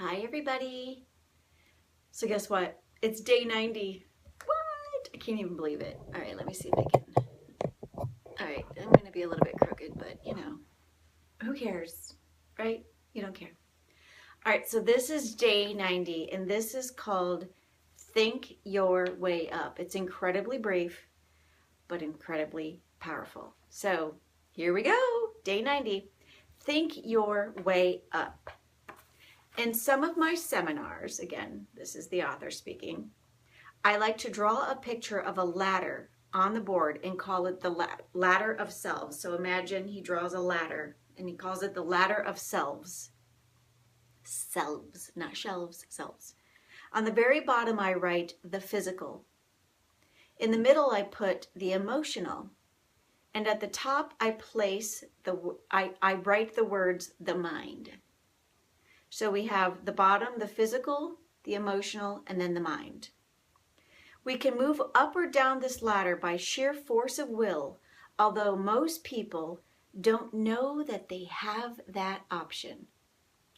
Hi everybody. So guess what? It's day 90. What? I can't even believe it. All right, let me see if I can. All right, I'm gonna be a little bit crooked, but you know, who cares, right? You don't care. All right, so this is day 90 and this is called Think Your Way Up. It's incredibly brief, but incredibly powerful. So here we go, day 90. Think your way up. In some of my seminars, again, this is the author speaking, I like to draw a picture of a ladder on the board and call it the ladder of selves. So imagine he draws a ladder and he calls it the ladder of selves. Selves, not shelves, selves. On the very bottom, I write the physical. In the middle, I put the emotional. And at the top, I write the words, the mind. So we have the bottom, the physical, the emotional, and then the mind. We can move up or down this ladder by sheer force of will, although most people don't know that they have that option.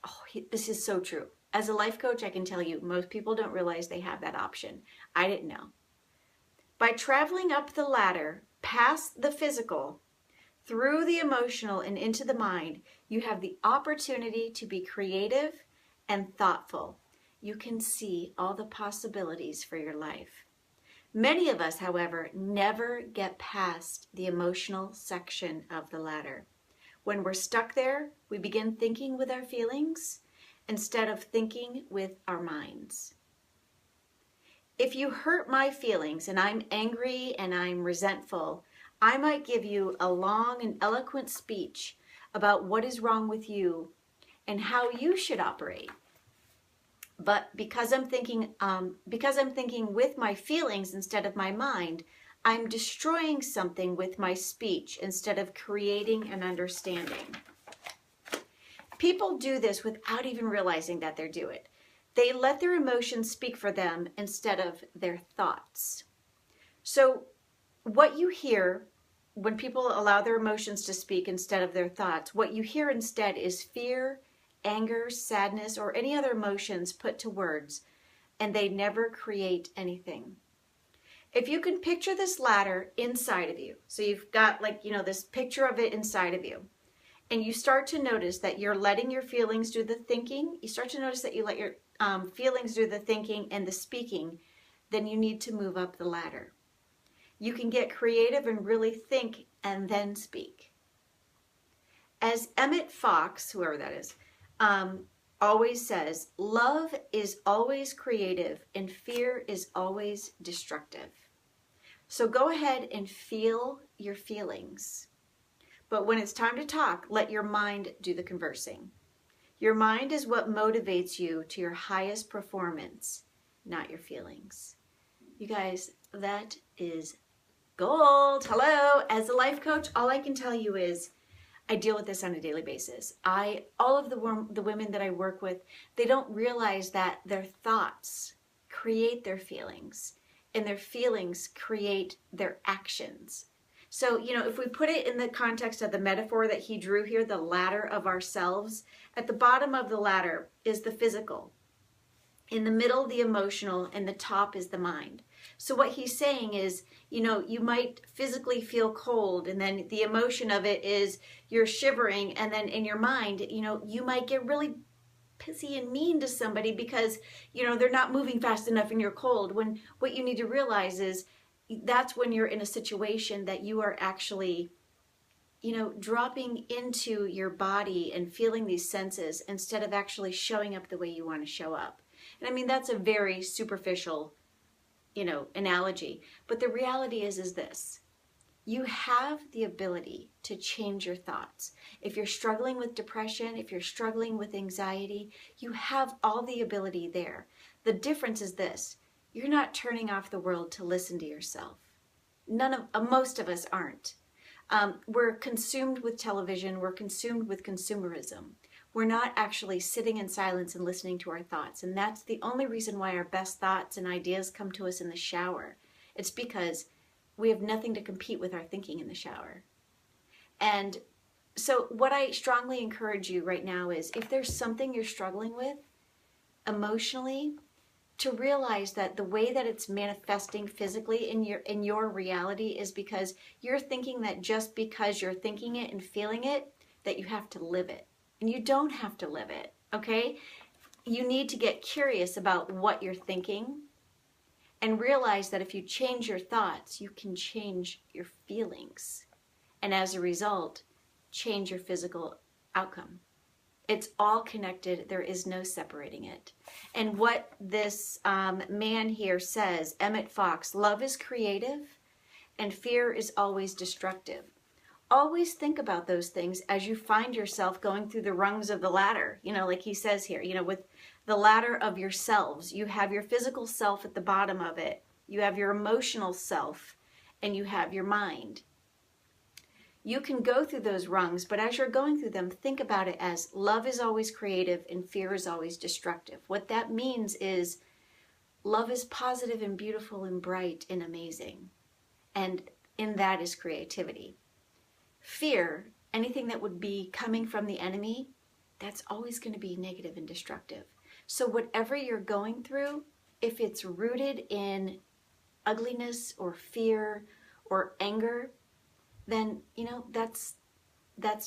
Oh, this is so true. As a life coach, I can tell you, most people don't realize they have that option. I didn't know. By traveling up the ladder, past the physical, through the emotional and into the mind, you have the opportunity to be creative and thoughtful. You can see all the possibilities for your life. Many of us, however, never get past the emotional section of the ladder. When we're stuck there, we begin thinking with our feelings instead of thinking with our minds. If you hurt my feelings and I'm angry and I'm resentful, I might give you a long and eloquent speech about what is wrong with you and how you should operate. But because I'm thinking with my feelings instead of my mind, I'm destroying something with my speech instead of creating an understanding. People do this without even realizing that they do it. They let their emotions speak for them instead of their thoughts. So what you hear when people allow their emotions to speak instead of their thoughts, what you hear instead is fear, anger, sadness, or any other emotions put to words, and they never create anything. If you can picture this ladder inside of you, so you've got this picture of it inside of you, and you start to notice that you're letting your feelings do the thinking, you start to notice that you let your feelings do the thinking and the speaking, then you need to move up the ladder. You can get creative and really think and then speak. As Emmett Fox, whoever that is, always says, love is always creative and fear is always destructive. So go ahead and feel your feelings. But when it's time to talk, let your mind do the conversing. Your mind is what motivates you to your highest performance, not your feelings. You guys, that is gold. Hello. As a life coach, all I can tell you is I deal with this on a daily basis. All of the women that I work with, they don't realize that their thoughts create their feelings and their feelings create their actions. So, if we put it in the context of the metaphor that he drew here, the ladder of ourselves, at the bottom of the ladder is the physical. In the middle, the emotional, and the top is the mind. So what he's saying is, you might physically feel cold, and then the emotion of it is you're shivering, and then in your mind, you might get really pissy and mean to somebody because, they're not moving fast enough and you're cold, when what you need to realize is that's when you're in a situation that you are actually dropping into your body and feeling these senses instead of actually showing up the way you want to show up. And I mean, that's a very superficial, analogy. But the reality is this. You have the ability to change your thoughts. If you're struggling with depression, if you're struggling with anxiety, you have all the ability there. The difference is this. You're not turning off the world to listen to yourself. Most of us aren't. We're consumed with television. We're consumed with consumerism. We're not actually sitting in silence and listening to our thoughts. And that's the only reason why our best thoughts and ideas come to us in the shower. It's because we have nothing to compete with our thinking in the shower. And so what I strongly encourage you right now is if there's something you're struggling with, emotionally, to realize that the way that it's manifesting physically in your reality is because you're thinking that just because you're thinking it and feeling it, that you have to live it. And you don't have to live it, okay? You need to get curious about what you're thinking and realize that if you change your thoughts, you can change your feelings. And as a result, change your physical outcome. It's all connected. There is no separating it. And what this man here says, Emmett Fox, love is creative and fear is always destructive. Always think about those things as you find yourself going through the rungs of the ladder. You know, like he says here, you know, with the ladder of yourselves, you have your physical self at the bottom of it. You have your emotional self and you have your mind. You can go through those rungs, but as you're going through them, think about it as love is always creative and fear is always destructive. What that means is love is positive and beautiful and bright and amazing. And in that is creativity. Fear, anything that would be coming from the enemy, that's always going to be negative and destructive. So whatever you're going through, if it's rooted in ugliness or fear or anger, then, you know, that's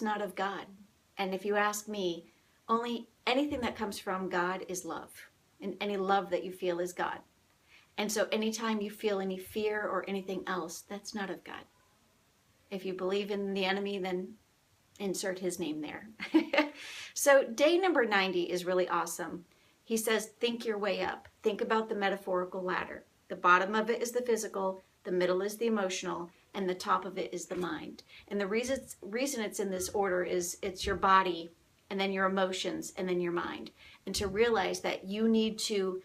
not of God. And if you ask me, only anything that comes from God is love. And any love that you feel is God. And so anytime you feel any fear or anything else, that's not of God. If you believe in the enemy, then insert his name there. So day number 90 is really awesome. He says, think your way up. Think about the metaphorical ladder. The bottom of it is the physical, the middle is the emotional, and the top of it is the mind. And the reason it's in this order is it's your body, and then your emotions, and then your mind. And to realize that you need to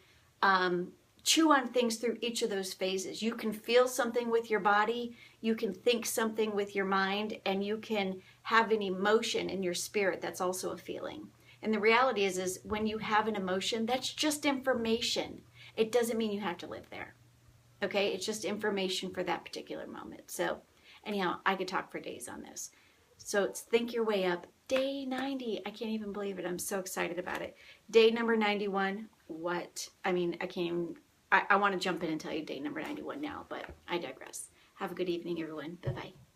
chew on things through each of those phases. You can feel something with your body, you can think something with your mind, and you can have an emotion in your spirit that's also a feeling. And the reality is when you have an emotion, that's just information. It doesn't mean you have to live there. Okay, it's just information for that particular moment. So anyhow, I could talk for days on this. So it's think your way up. Day 90, I can't even believe it. I'm so excited about it. Day number 91, I can't even, I want to jump in and tell you day number 91 now, but I digress. Have a good evening, everyone. Bye-bye.